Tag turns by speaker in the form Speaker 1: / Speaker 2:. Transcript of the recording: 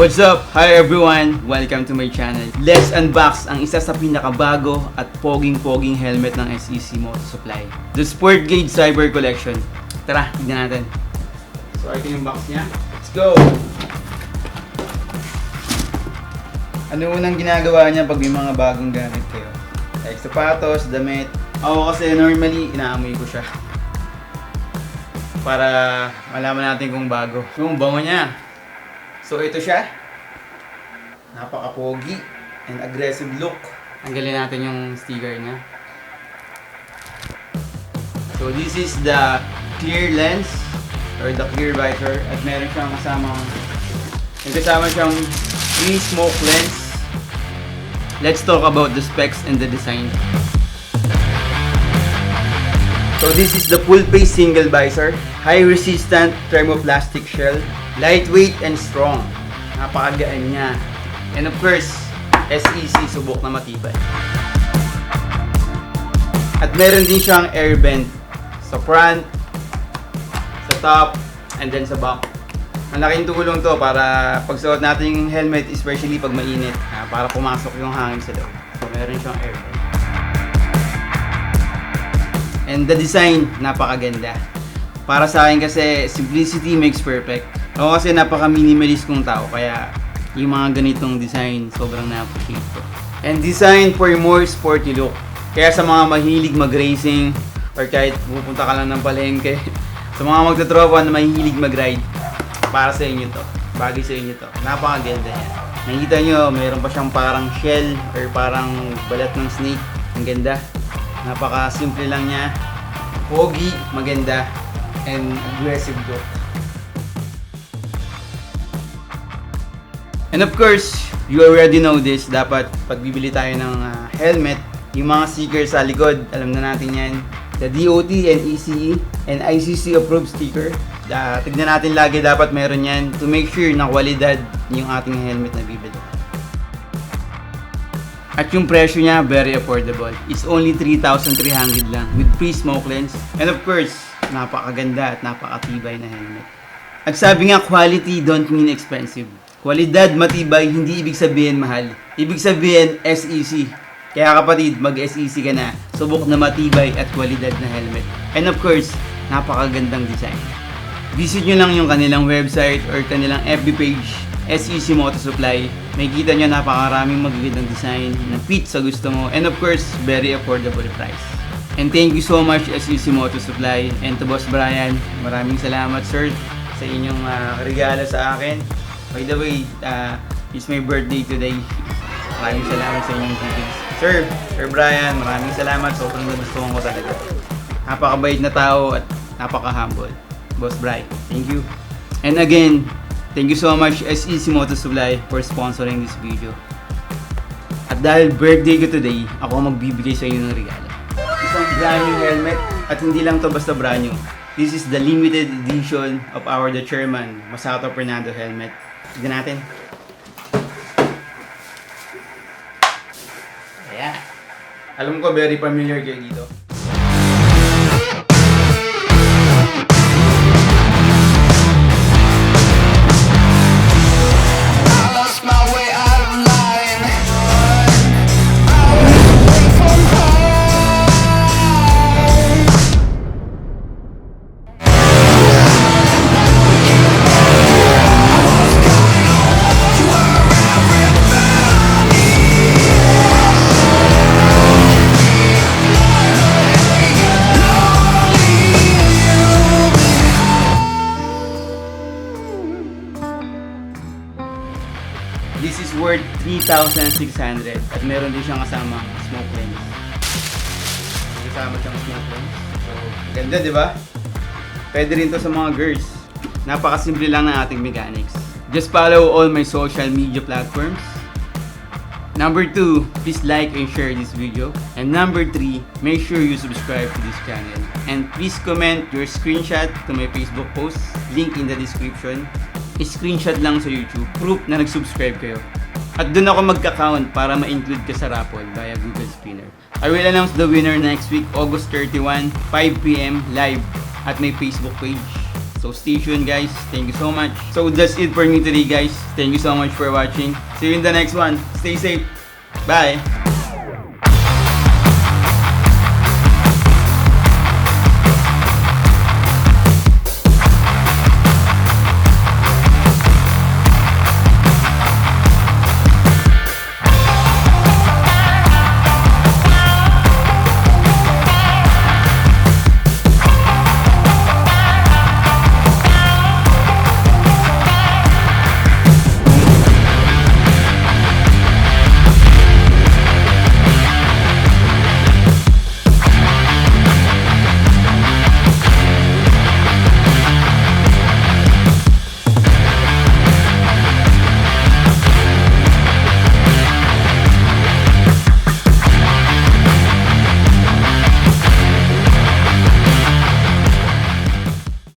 Speaker 1: What's up? Hi everyone! Welcome to my channel. Let's unbox ang isa sa pinakabago at poging-poging helmet ng SEC Motosupply. The Sportsgrade-Cyber Collection. Tara, tignan natin. So, ito yung box niya. Let's go! Ano unang ginagawa niya pag may mga bagong gamit kayo? Like sapatos, damit. Ako kasi normally, inaamoy ko siya. Para malaman natin kung bago. Yung bango niya. So ito siya. Napaka-pogi and aggressive look. Tanggalin natin yung sticker niya. So this is the clear lens or the clear visor at meron siyang kasama siyang free smoke lens. Let's talk about the specs and the design. So this is the full face single visor, high resistant thermoplastic shell, lightweight and strong. Napakagaan niya. And of course, SEC subok na matibay. At meron din siyang air vent sa front, sa top, and then sa back. Malaking tulong to para pagsuot natin yung helmet, especially pag mainit, para pumasok yung hangin sa loob. So meron siyang air vent. And the design, napakaganda. Para sa akin kasi, simplicity makes perfect. Ako kasi napaka-minimalist kong tao, kaya yung mga ganitong design, sobrang na-appreciate ko. And design for more sporty look. Kaya sa mga mahilig mag-racing, or kahit pupunta ka lang ng palengke, sa mga magtatropa na mahilig mag-ride, para sa inyo to. Bagay sa inyo to. Napakaganda yan. Nakikita nyo, mayroon pa siyang parang shell, or parang balat ng snake. Ang ganda. Napaka-simple lang niya. Pogi, maganda, and aggressive look. And of course, you already know this, dapat pag bibili tayo ng helmet, yung mga stickers sa likod, alam na natin yan. The DOT and ECE and ICC approved sticker. Tignan natin lagi, dapat meron yan to make sure na kwalidad yung ating helmet na bibili. At yung presyo niya, very affordable. It's only 3,300 lang with free smoke lens. And of course, napakaganda at napakatibay na helmet. At sabi nga, quality don't mean expensive. Kwalidad, matibay, hindi ibig sabihin mahal. Ibig sabihin, SEC. Kaya kapatid, mag-SEC ka na. Subok na matibay at kwalidad na helmet. And of course, napakagandang design. Visit nyo lang yung kanilang website or kanilang FB page, SEC Motosupply. May kita nyo napakaraming magagandang design na fit sa gusto mo. And of course, very affordable price. And thank you so much SEC Motosupply and to Boss Bryan. Maraming salamat sir sa inyong regalo sa akin. By the way, it's my birthday today. Maraming salamat sa inyong tickets. Sir Bryan, maraming salamat. Sobrang nagustuhan ko talaga. Napakabait na tao at napaka-humble. Boss Bryan, thank you. And again, thank you so much SEC Motosupply for sponsoring this video. At dahil birthday ko today, ako magbibigay sa inyo ng regalo. Isang brand new helmet at hindi lang to basta brand new. This is the limited edition of our the chairman, Masato helmet. Tignan natin. Ayan. Alam ko very familiar kayo dito. This is worth 3,600 at meron din siyang kasama smoke lens. Kasama siyang smoke lens. So, ganda, di ba? Pwede rin to sa mga girls. Napakasimple lang ng ating mechanics. Just follow all my social media platforms. Number 2, please like and share this video. And number 3, make sure you subscribe to this channel. And please comment your screenshot to my Facebook post, link in the description. Screenshot lang sa YouTube, proof na nag-subscribe kayo. At doon ako magka-count para ma-include ka sa raffle via Google Spinner. I will announce the winner next week, August 31, 5 PM live at my Facebook page. So stay tuned guys. Thank you so much. So that's it for me today guys. Thank you so much for watching. See you in the next one. Stay safe. Bye.